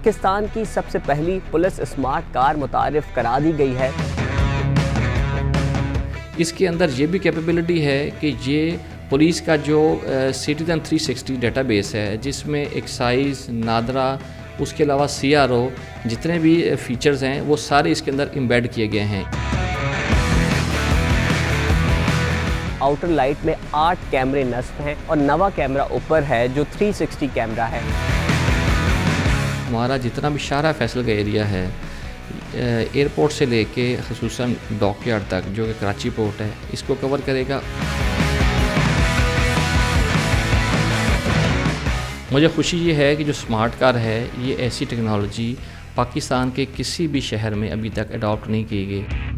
पाकिस्तान की सबसे पहली पुलिस स्मार्ट कार मुतारिफ करा दी गई है। इसके अंदर ये भी कैपेबिलिटी है कि ये पुलिस का जो सिटीजन 360 डेटाबेस है, जिसमें एक्साइज, नादरा, उसके अलावा CRO, जितने भी फीचर्स हैं वो सारे इसके अंदर एम्बेड किए गए हैं। आउटर लाइट में 8 कैमरे नस्ब हैं और नवा कैमरा ऊपर है जो 360 कैमरा है। हमारा जितना भी शाहरा फैसल का एरिया है, एयरपोर्ट से लेके ख़ुसूसन डॉकयार्ड तक, जो कि कराची पोर्ट है, इसको कवर करेगा। मुझे खुशी ये है कि जो स्मार्ट कार है, ये ऐसी टेक्नोलॉजी पाकिस्तान के किसी भी शहर में अभी तक अडॉप्ट नहीं की गई।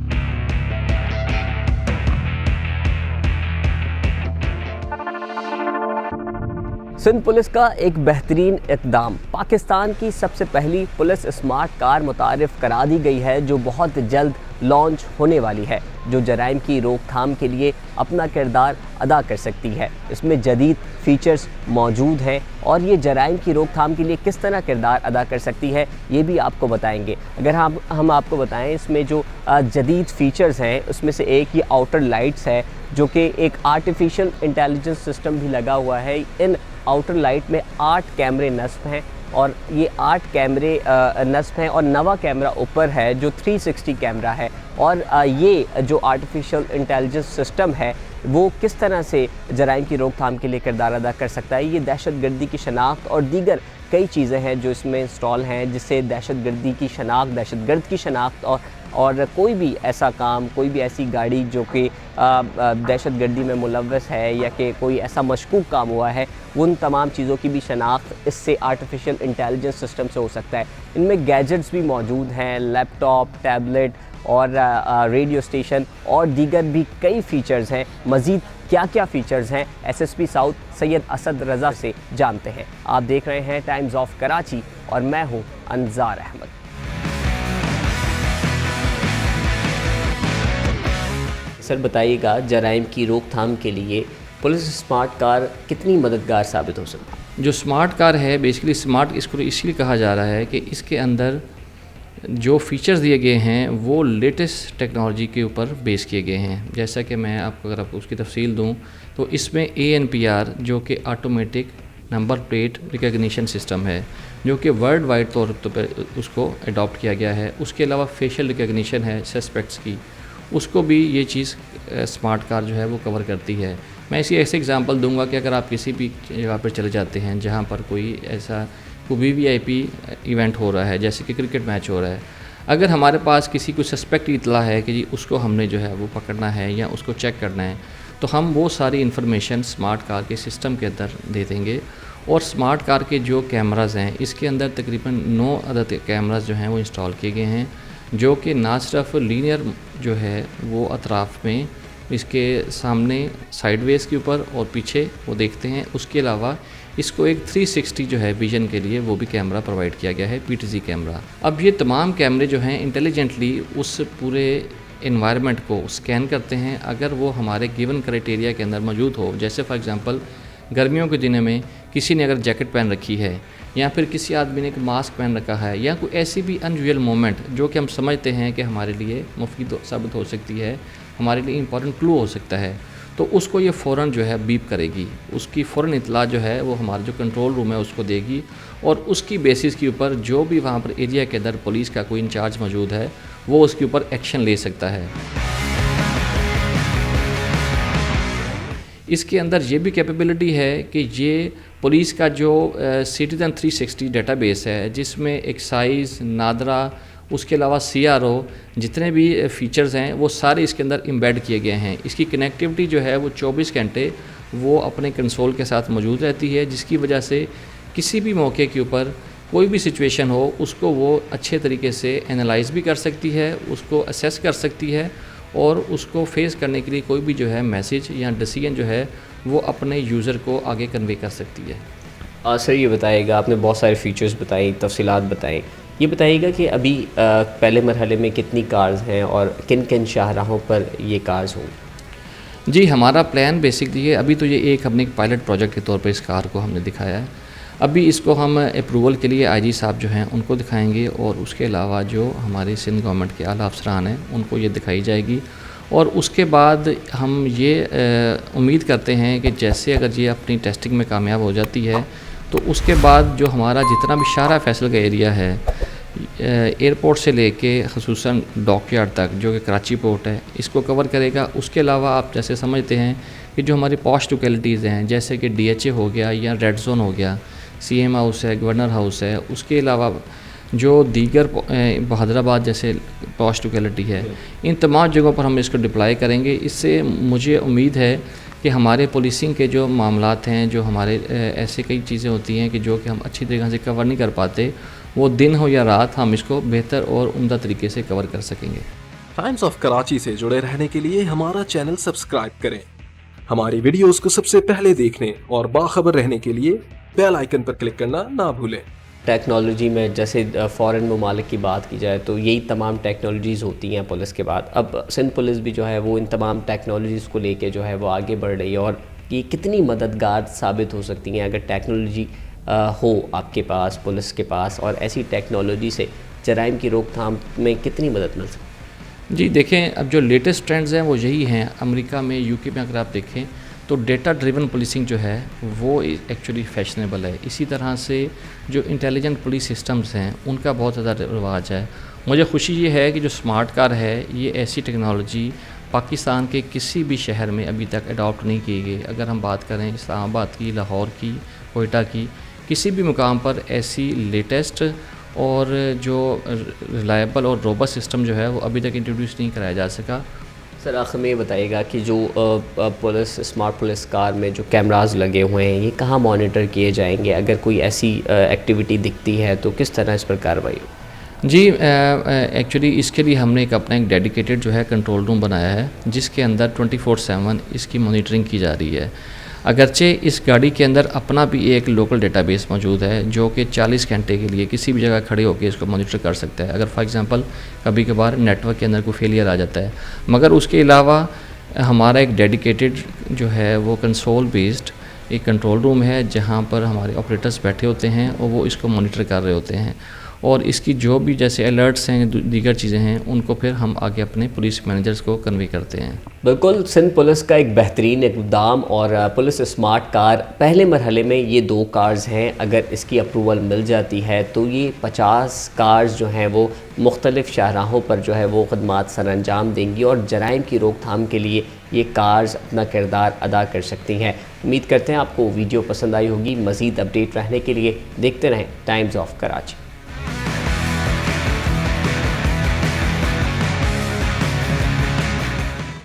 सिंध पुलिस का एक बेहतरीन इक़दाम, पाकिस्तान की सबसे पहली पुलिस स्मार्ट कार मुतारिफ करा दी गई है जो बहुत जल्द लॉन्च होने वाली है, जो जराइम की रोकथाम के लिए अपना किरदार अदा कर सकती है। इसमें जदीद फ़ीचर्स मौजूद हैं और ये जराइम की रोकथाम के लिए किस तरह किरदार अदा कर सकती है ये भी आपको बताएंगे। अगर हम आपको बताएं, इसमें जो जदीद फ़ीचर्स हैं उसमें से एक ये आउटर लाइट्स है, जो कि एक आर्टिफिशियल इंटेलिजेंस सिस्टम भी लगा हुआ है। इन आउटर लाइट में 8 कैमरे नस्ब हैं और ये 8 कैमरे नस्ब हैं और नवा कैमरा ऊपर है जो 360 कैमरा है। और ये जो आर्टिफिशियल इंटेलिजेंस सिस्टम है वो किस तरह से जराइम की रोकथाम के लिए किरदार अदा कर सकता है। ये दहशतगर्दी की शनाख्त और दीगर कई चीज़ें हैं जो इसमें इंस्टॉल हैं, जिससे दहशतगर्दी की शनाख्त, दहशतगर्द की शनाख्त और कोई भी ऐसा काम, कोई भी ऐसी गाड़ी जो कि दहशतगर्दी में मुलव्वस है या कि कोई ऐसा मशकूक काम हुआ है, उन तमाम चीज़ों की भी शनाख्त इससे आर्टिफिशियल इंटेलिजेंस सिस्टम से हो सकता है। इनमें गैजेट्स भी मौजूद हैं, लैपटॉप, टैबलेट और रेडियो स्टेशन और दीगर भी कई फ़ीचर्स हैं। मज़ीद क्या क्या फ़ीचर्स हैं, SSP साउथ सैयद असद रज़ा से जानते हैं। आप देख रहे हैं टाइम्स ऑफ कराची और मैं हूँ अंजार अहमद। सर बताइएगा, जराइम की रोकथाम के लिए पुलिस स्मार्ट कार कितनी मददगार साबित हो सकती है? जो स्मार्ट कार है, बेसिकली स्मार्ट इसको इसलिए कहा जा रहा है कि इसके अंदर जो फीचर्स दिए गए हैं वो लेटेस्ट टेक्नोलॉजी के ऊपर बेस किए गए हैं। जैसा कि मैं आपको अगर आपको उसकी तफसील दूं तो इसमें ANPR, जो कि automatic number plate recognition system है, जो कि वर्ल्ड वाइड तौर पर उसको अडॉप्ट किया गया है। उसके अलावा फेशियल रिकग्निशन है सस्पेक्ट्स की, उसको भी ये चीज़ स्मार्ट कार जो है वो कवर करती है। मैं इसी ऐसे एग्जांपल दूंगा कि अगर आप किसी भी जगह पर चले जाते हैं जहाँ पर कोई ऐसा कोई VIP इवेंट हो रहा है, जैसे कि क्रिकेट मैच हो रहा है, अगर हमारे पास किसी को सस्पेक्ट इतला है कि जी उसको हमने जो है वो पकड़ना है या उसको चेक करना है, तो हम वो सारी इन्फॉर्मेशन स्मार्ट कार के सिस्टम के अंदर दे देंगे। और स्मार्ट कार के जो कैमराज़ हैं, इसके अंदर तकरीबन 9 अदद कैमराज़ जो हैं वो इंस्टॉल किए गए हैं, जो कि ना सिर्फ लीनियर जो है वो अतराफ़ में, इसके सामने साइडवेज़ के ऊपर और पीछे वो देखते हैं, उसके अलावा इसको एक 360 जो है विजन के लिए वो भी कैमरा प्रोवाइड किया गया है, PTZ कैमरा। अब ये तमाम कैमरे जो हैं इंटेलिजेंटली उस पूरे एनवायरनमेंट को स्कैन करते हैं। अगर वो हमारे गिवन क्राइटेरिया के अंदर मौजूद हो, जैसे फॉर एग्जांपल गर्मियों के दिनों में किसी ने अगर जैकेट पहन रखी है या फिर किसी आदमी ने एक मास्क पहन रखा है या कोई ऐसी भी अनयूजुअल मोमेंट जो कि हम समझते हैं कि हमारे लिए मुफीद साबित हो सकती है, हमारे लिए इंपॉर्टेंट क्लू हो सकता है, तो उसको ये फ़ौरन जो है बीप करेगी, उसकी फ़ौरन इत्तला जो है वो हमारा जो कंट्रोल रूम है उसको देगी और उसकी बेसिस के ऊपर जो भी वहाँ पर एरिया के अंदर पुलिस का कोई इंचार्ज मौजूद है वो उसके ऊपर एक्शन ले सकता है। इसके अंदर ये भी कैपेबिलिटी है कि ये पुलिस का जो सिटीजन 360 डेटाबेस है, जिसमें एक्साइज, नादरा, उसके अलावा CRO, जितने भी फ़ीचर्स हैं वो सारे इसके अंदर एम्बेड किए गए हैं। इसकी कनेक्टिविटी जो है वो 24 घंटे वो अपने कंसोल के साथ मौजूद रहती है, जिसकी वजह से किसी भी मौके के ऊपर कोई भी सिचुएशन हो उसको वो अच्छे तरीके से एनालाइज भी कर सकती है, उसको असेस कर सकती है और उसको फेस करने के लिए कोई भी जो है मैसेज या डिसीजन जो है वो अपने यूज़र को आगे कन्वे कर सकती है। सर ये बताइएगा, आपने बहुत सारे फ़ीचर्स बताई, तफसीलात बताई, ये बताइएगा कि अभी पहले मरहले में कितनी कार्स हैं और किन किन शाहराहों पर ये कार्स होंगी? जी, हमारा प्लान बेसिकली है, अभी तो ये एक हमने एक पायलट प्रोजेक्ट के तौर पर इस कार को हमने दिखाया है। अभी इसको हम अप्रूवल के लिए आईजी साहब जो हैं उनको दिखाएंगे और उसके अलावा जो हमारे सिंध गवर्नमेंट के आला अफसरान हैं उनको ये दिखाई जाएगी। और उसके बाद हम ये उम्मीद करते हैं कि जैसे अगर ये अपनी टेस्टिंग में कामयाब हो जाती है तो उसके बाद जो हमारा जितना भी शाहरा फैसल का एरिया है एयरपोर्ट से लेके ख़ुसूसन डॉकयार्ड तक जो कि कराची पोर्ट है इसको कवर करेगा। उसके अलावा आप जैसे समझते हैं कि जो हमारी पॉश लोकेलिटीज़ हैं जैसे कि DHA हो गया या रेड जोन हो गया, CM हाउस है, गवर्नर हाउस है, उसके अलावा जो दीगर बहादुराबाद जैसे पॉश लोकेलिटी है, इन तमाम जगहों पर हम इसको डिप्लॉय करेंगे। इससे मुझे उम्मीद है कि हमारे पुलिसिंग के जो मामलात हैं, जो हमारे ऐसे कई चीज़ें होती हैं कि जो कि हम अच्छी तरह से कवर नहीं कर पाते, वो दिन हो या रात हम इसको बेहतर और उम्दा तरीके से कवर कर सकेंगे। टाइम्स ऑफ कराची से जुड़े रहने के लिए हमारा चैनल सब्सक्राइब करें। हमारी वीडियोस को सबसे पहले देखने और बाखबर रहने के लिए बेल आइकन पर क्लिक करना ना भूलें। टेक्नोलॉजी में जैसे फ़ॉरेन ममालिक की बात की जाए तो यही तमाम टेक्नोलॉजीज़ होती हैं पुलिस के बाद। अब सिंध पुलिस भी जो है वो इन तमाम टेक्नोलॉजीज़ को लेके जो है वो आगे बढ़ रही है, और ये कितनी मददगार साबित हो सकती हैं अगर टेक्नोलॉजी हो आपके पास, पुलिस के पास, और ऐसी टेक्नोलॉजी से जराइम की रोकथाम में कितनी मदद मिल सकती है? जी देखें, अब जो लेटेस्ट ट्रेंड्स हैं वो यही हैं। अमेरिका में, UK में अगर आप देखें तो डेटा ड्रिवन पुलिसिंग जो है वो एक्चुअली फैशनेबल है। इसी तरह से जो इंटेलिजेंट पुलिस सिस्टम्स हैं उनका बहुत ज़्यादा रिवाज है। मुझे खुशी ये है कि जो स्मार्ट कार है ये ऐसी टेक्नोलॉजी पाकिस्तान के किसी भी शहर में अभी तक अडॉप्ट नहीं की गई। अगर हम बात करें इस्लामाबाद की, लाहौर की, कोयटा की, किसी भी मुकाम पर ऐसी लेटेस्ट और जो रिलायबल और रोबस्ट सिस्टम जो है वो अभी तक इंट्रोड्यूस नहीं कराया जा सका। सर आखिर में ये बताइएगा कि जो पुलिस स्मार्ट पुलिस कार में जो कैमरास लगे हुए हैं ये कहाँ मॉनिटर किए जाएंगे? अगर कोई ऐसी एक्टिविटी दिखती है तो किस तरह इस पर कार्रवाई हो? जी एक्चुअली इसके लिए हमने अपना एक डेडिकेटेड जो है कंट्रोल रूम बनाया है जिसके अंदर 24/7 इसकी मॉनिटरिंग की जा रही है। अगरचे इस गाड़ी के अंदर अपना भी एक लोकल डेटाबेस मौजूद है जो कि 40 घंटे के लिए किसी भी जगह खड़े होकर इसको मॉनिटर कर सकता है। अगर फॉर एग्जांपल कभी कभार नेटवर्क के अंदर कोई फेलियर आ जाता है, मगर उसके अलावा हमारा एक डेडिकेटेड जो है वो कंसोल बेस्ड एक कंट्रोल रूम है जहाँ पर हमारे ऑपरेटर्स बैठे होते हैं और वो इसको मॉनिटर कर रहे होते हैं, और इसकी जो भी जैसे अलर्ट्स हैं, दीगर चीज़ें हैं, उनको फिर हम आगे अपने पुलिस मैनेजर्स को कन्वे करते हैं। बिल्कुल, सिंध पुलिस का एक बेहतरीन इक़दाम और पुलिस स्मार्ट कार पहले मरहले में ये 2 कार्स हैं। अगर इसकी अप्रूवल मिल जाती है तो ये 50 कार्स जो हैं वो मुख्तलिफ़ शाहराहों पर जो है वो खदमात सर अंजाम देंगी और जराइम की रोकथाम के लिए ये कार्स अपना किरदार अदा कर सकती हैं। उम्मीद करते हैं आपको वीडियो पसंद आई होगी। मज़ीद अपडेट रहने के लिए देखते रहें टाइम्स ऑफ कराची।